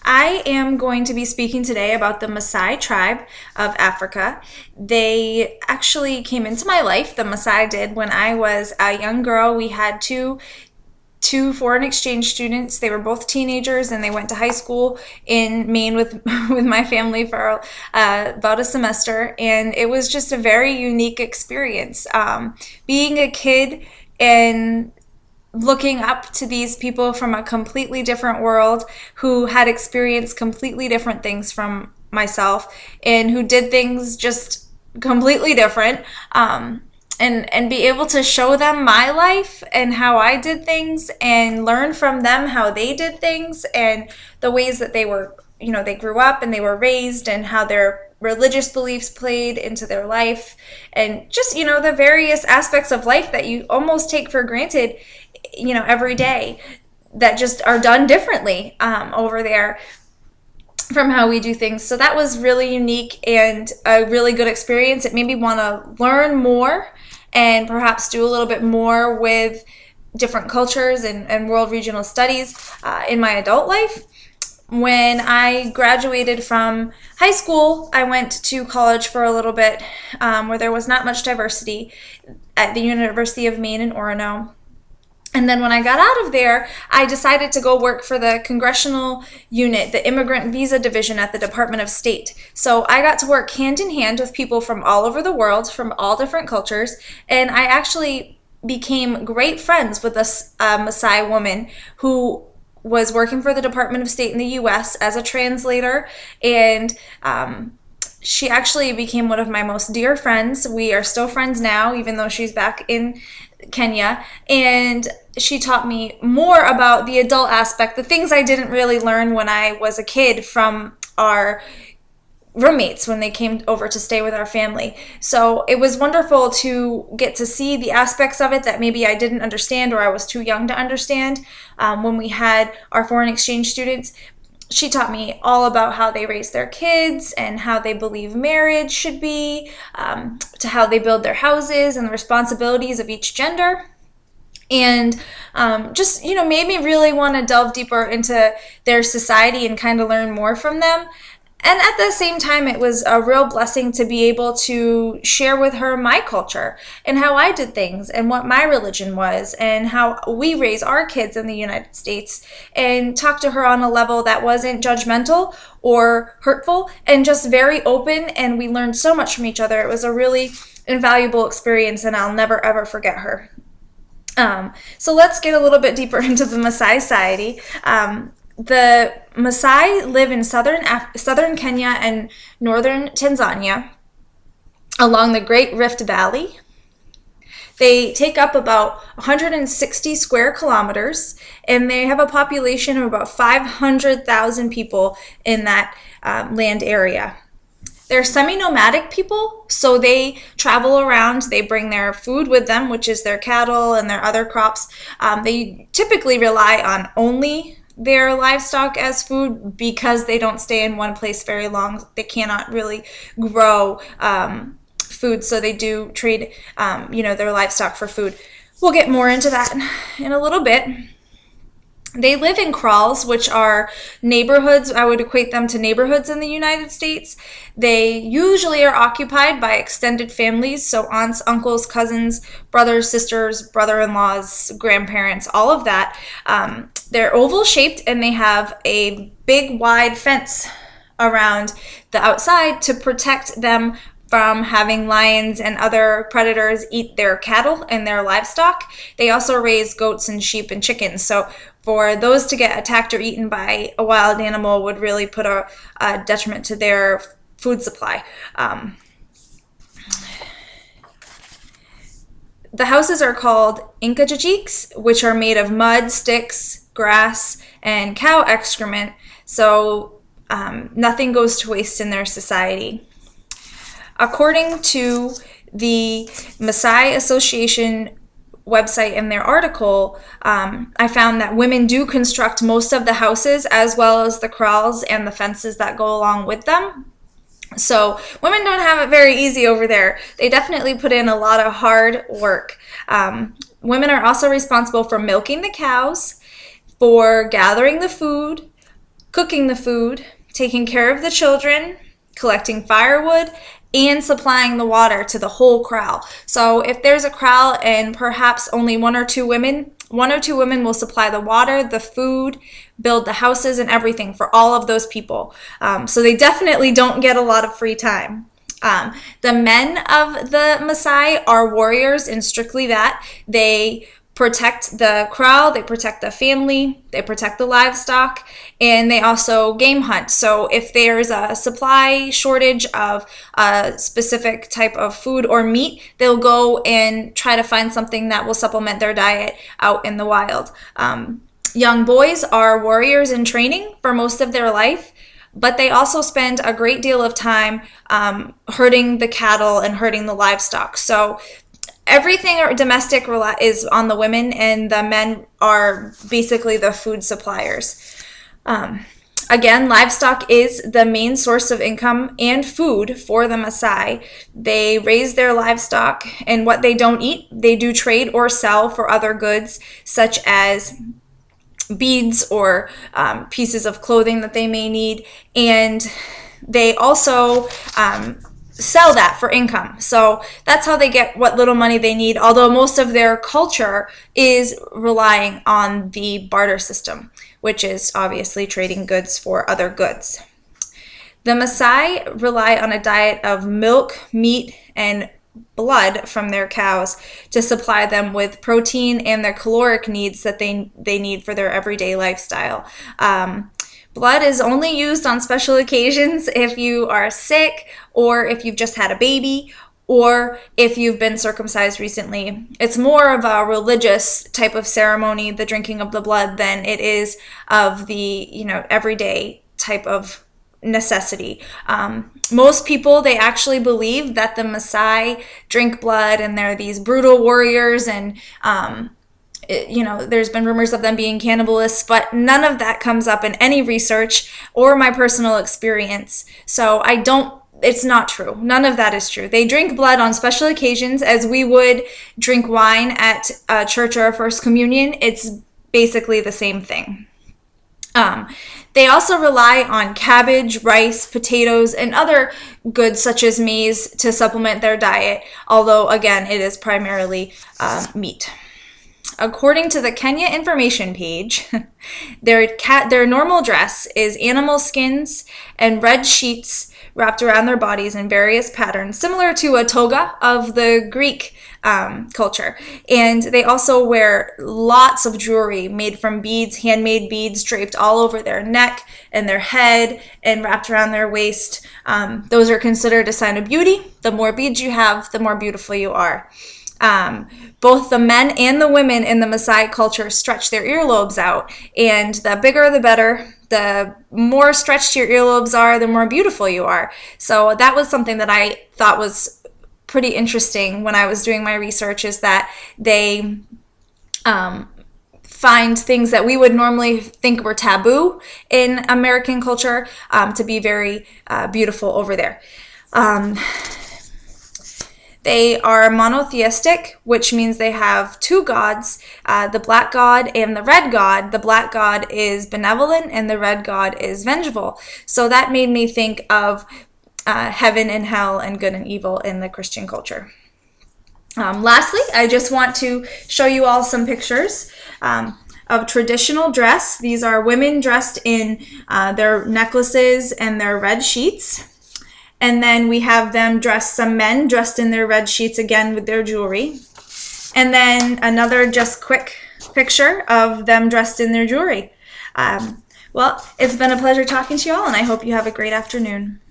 I am going to be speaking today about the Maasai tribe of Africa. They actually came into my life, the Maasai did, when I was a young girl. We had two foreign exchange students. They were both teenagers and they went to high school in Maine with with my family for about a semester, and it was just a very unique experience. Being a kid and looking up to these people from a completely different world who had experienced completely different things from myself and who did things just completely different, and be able to show them my life and how I did things and learn from them how they did things and the ways that they were, they grew up and they were raised and how their religious beliefs played into their life, and just, the various aspects of life that you almost take for granted, every day, that just are done differently over there from how we do things. So that was really unique and a really good experience. It made me want to learn more and perhaps do a little bit more with different cultures and world regional studies in my adult life. When I graduated from high school, I went to college for a little bit where there was not much diversity at the University of Maine in Orono. And then when I got out of there, I decided to go work for the congressional unit, the Immigrant Visa Division at the Department of State. So I got to work hand in hand with people from all over the world, from all different cultures, and I actually became great friends with a Maasai woman who was working for the Department of State in the U.S. as a translator, and she actually became one of my most dear friends. We are still friends now, even though she's back in Kenya, and she taught me more about the adult aspect, the things I didn't really learn when I was a kid from our roommates when they came over to stay with our family. So it was wonderful to get to see the aspects of it that maybe I didn't understand or I was too young to understand when we had our foreign exchange students. She taught me all about how they raise their kids and how they believe marriage should be, to how they build their houses and the responsibilities of each gender. And just, made me really want to delve deeper into their society and kind of learn more from them. And at the same time, it was a real blessing to be able to share with her my culture and how I did things and what my religion was and how we raise our kids in the United States, and talk to her on a level that wasn't judgmental or hurtful and just very open. And we learned so much from each other. It was a really invaluable experience, and I'll never, ever forget her. So let's get a little bit deeper into the Maasai society. The Maasai live in southern Kenya and northern Tanzania along the Great Rift Valley. They take up about 160 square kilometers, and they have a population of about 500,000 people in that land area. They're semi-nomadic people, so they travel around. They bring their food with them, which is their cattle and their other crops. They typically rely on only their livestock as food because they don't stay in one place very long. They cannot really grow food, so they do trade their livestock for food. We'll get more into that in a little bit. They live in kraals, which are neighborhoods. I would equate them to neighborhoods in the United States. They usually are occupied by extended families, so aunts, uncles, cousins, brothers, sisters, brother-in-laws, grandparents, all of that. They're oval shaped, and they have a big wide fence around the outside to protect them from having lions and other predators eat their cattle and their livestock. They also raise goats and sheep and chickens. So for those to get attacked or eaten by a wild animal would really put a detriment to their food supply. The houses are called inkajijiks, which are made of mud, sticks, grass, and cow excrement. So nothing goes to waste in their society. According to the Maasai Association website in their article, I found that women do construct most of the houses as well as the kraals and the fences that go along with them. So women don't have it very easy over there. They definitely put in a lot of hard work. Women are also responsible for milking the cows, for gathering the food, cooking the food, taking care of the children, collecting firewood, and supplying the water to the whole kraal. So if there's a kraal and perhaps only one or two women will supply the water, the food, build the houses, and everything for all of those people. So they definitely don't get a lot of free time. The men of the Maasai are warriors in strictly that. They protect the kraal, they protect the family, they protect the livestock, and they also game hunt. So if there's a supply shortage of a specific type of food or meat, they'll go and try to find something that will supplement their diet out in the wild. Young boys are warriors in training for most of their life, but they also spend a great deal of time herding the cattle and herding the livestock. So everything domestic is on the women, and the men are basically the food suppliers. Again, livestock is the main source of income and food for the Maasai. They raise their livestock, and what they don't eat, they do trade or sell for other goods, such as beads or pieces of clothing that they may need. And they also sell that for income. So that's how they get what little money they need, although most of their culture is relying on the barter system, which is obviously trading goods for other goods. The Maasai rely on a diet of milk, meat, and blood from their cows to supply them with protein and their caloric needs that they need for their everyday lifestyle. Blood is only used on special occasions if you are sick, or if you've just had a baby, or if you've been circumcised recently. It's more of a religious type of ceremony, the drinking of the blood, than it is of the, everyday type of necessity. Most people, they actually believe that the Maasai drink blood and they're these brutal warriors, and there's been rumors of them being cannibalists, but none of that comes up in any research or my personal experience. So it's not true. None of that is true. They drink blood on special occasions as we would drink wine at a church or a first communion. It's basically the same thing. They also rely on cabbage, rice, potatoes, and other goods such as maize to supplement their diet, although again, it is primarily meat. According to the Kenya information page, their normal dress is animal skins and red sheets wrapped around their bodies in various patterns, similar to a toga of the Greek culture. And they also wear lots of jewelry made from beads, handmade beads draped all over their neck and their head and wrapped around their waist. Those are considered a sign of beauty. The more beads you have, the more beautiful you are. Both the men and the women in the Maasai culture stretch their earlobes out, and the bigger the better. The more stretched your earlobes are, the more beautiful you are. So that was something that I thought was pretty interesting when I was doing my research, is that they find things that we would normally think were taboo in American culture to be very beautiful over there. They are monotheistic, which means they have two gods, the black god and the red god. The black god is benevolent and the red god is vengeful. So that made me think of heaven and hell and good and evil in the Christian culture. Lastly, I just want to show you all some pictures of traditional dress. These are women dressed in their necklaces and their red sheets. And then we have some men dressed in their red sheets again with their jewelry. And then another just quick picture of them dressed in their jewelry. Well, it's been a pleasure talking to you all, and I hope you have a great afternoon.